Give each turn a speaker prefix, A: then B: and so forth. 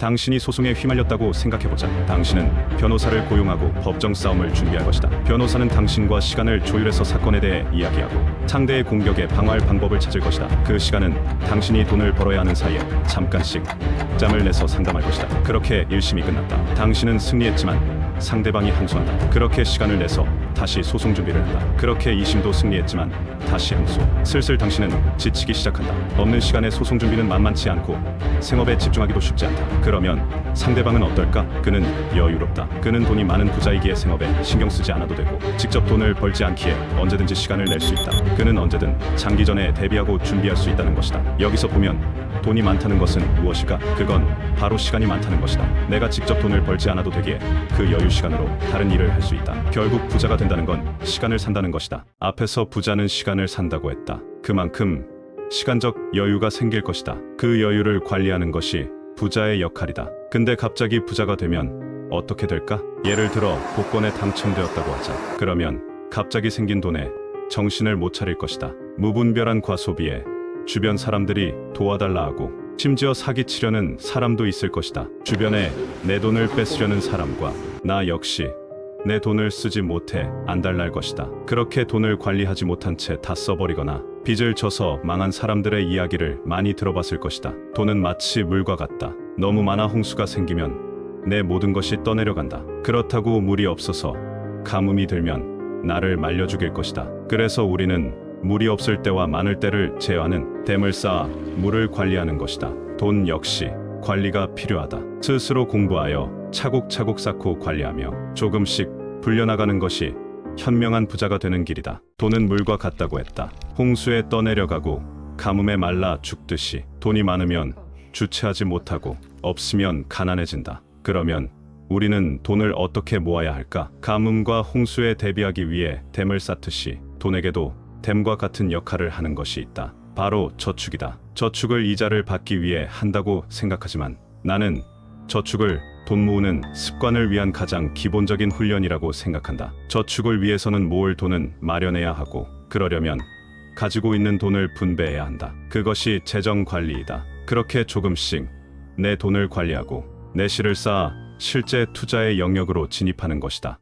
A: 당신이 소송에 휘말렸다고 생각해보자. 당신은 변호사를 고용하고 법정 싸움을 준비할 것이다. 변호사는 당신과 시간을 조율해서 사건에 대해 이야기하고 상대의 공격에 방어할 방법을 찾을 것이다. 그 시간은 당신이 돈을 벌어야 하는 사이에 잠깐씩 짬을 내서 상담할 것이다. 그렇게 1심이 끝났다. 당신은 승리했지만 상대방이 항소한다. 그렇게 시간을 내서 다시 소송 준비를 한다. 그렇게 2심도 승리했지만 다시 항소. 슬슬 당신은 지치기 시작한다. 없는 시간에 소송 준비는 만만치 않고 생업에 집중하기도 쉽지 않다. 그러면 상대방은 어떨까? 그는 여유롭다. 그는 돈이 많은 부자이기에 생업에 신경 쓰지 않아도 되고 직접 돈을 벌지 않기에 언제든지 시간을 낼 수 있다. 그는 언제든 장기전에 대비하고 준비할 수 있다는 것이다. 여기서 보면 돈이 많다는 것은 무엇일까? 그건 바로 시간이 많다는 것이다. 내가 직접 돈을 벌지 않아도 되기에 그 여유 시간으로 다른 일을 할 수 있다. 결국 부자가 된다는 건 시간을 산다는 것이다. 앞에서 부자는 시간을 산다고 했다. 그만큼 시간적 여유가 생길 것이다. 그 여유를 관리하는 것이 부자의 역할이다. 근데 갑자기 부자가 되면 어떻게 될까? 예를 들어 복권에 당첨되었다고 하자. 그러면 갑자기 생긴 돈에 정신을 못 차릴 것이다. 무분별한 과소비에 주변 사람들이 도와달라 하고 심지어 사기치려는 사람도 있을 것이다. 주변에 내 돈을 뺏으려는 사람과 나 역시 내 돈을 쓰지 못해 안달날 것이다. 그렇게 돈을 관리하지 못한 채 다 써버리거나 빚을 져서 망한 사람들의 이야기를 많이 들어봤을 것이다. 돈은 마치 물과 같다. 너무 많아 홍수가 생기면 내 모든 것이 떠내려간다. 그렇다고 물이 없어서 가뭄이 들면 나를 말려 죽일 것이다. 그래서 우리는 물이 없을 때와 많을 때를 제어하는 댐을 쌓아 물을 관리하는 것이다. 돈 역시 관리가 필요하다. 스스로 공부하여 차곡차곡 쌓고 관리하며 조금씩 불려나가는 것이 현명한 부자가 되는 길이다. 돈은 물과 같다고 했다. 홍수에 떠내려가고 가뭄에 말라 죽듯이 돈이 많으면 주체하지 못하고 없으면 가난해진다. 그러면 우리는 돈을 어떻게 모아야 할까? 가뭄과 홍수에 대비하기 위해 댐을 쌓듯이 돈에게도 댐과 같은 역할을 하는 것이 있다. 바로 저축이다. 저축을 이자를 받기 위해 한다고 생각하지만 나는 저축을 돈 모으는 습관을 위한 가장 기본적인 훈련이라고 생각한다. 저축을 위해서는 모을 돈은 마련해야 하고 그러려면 가지고 있는 돈을 분배해야 한다. 그것이 재정 관리이다. 그렇게 조금씩 내 돈을 관리하고 내실을 쌓아 실제 투자의 영역으로 진입하는 것이다.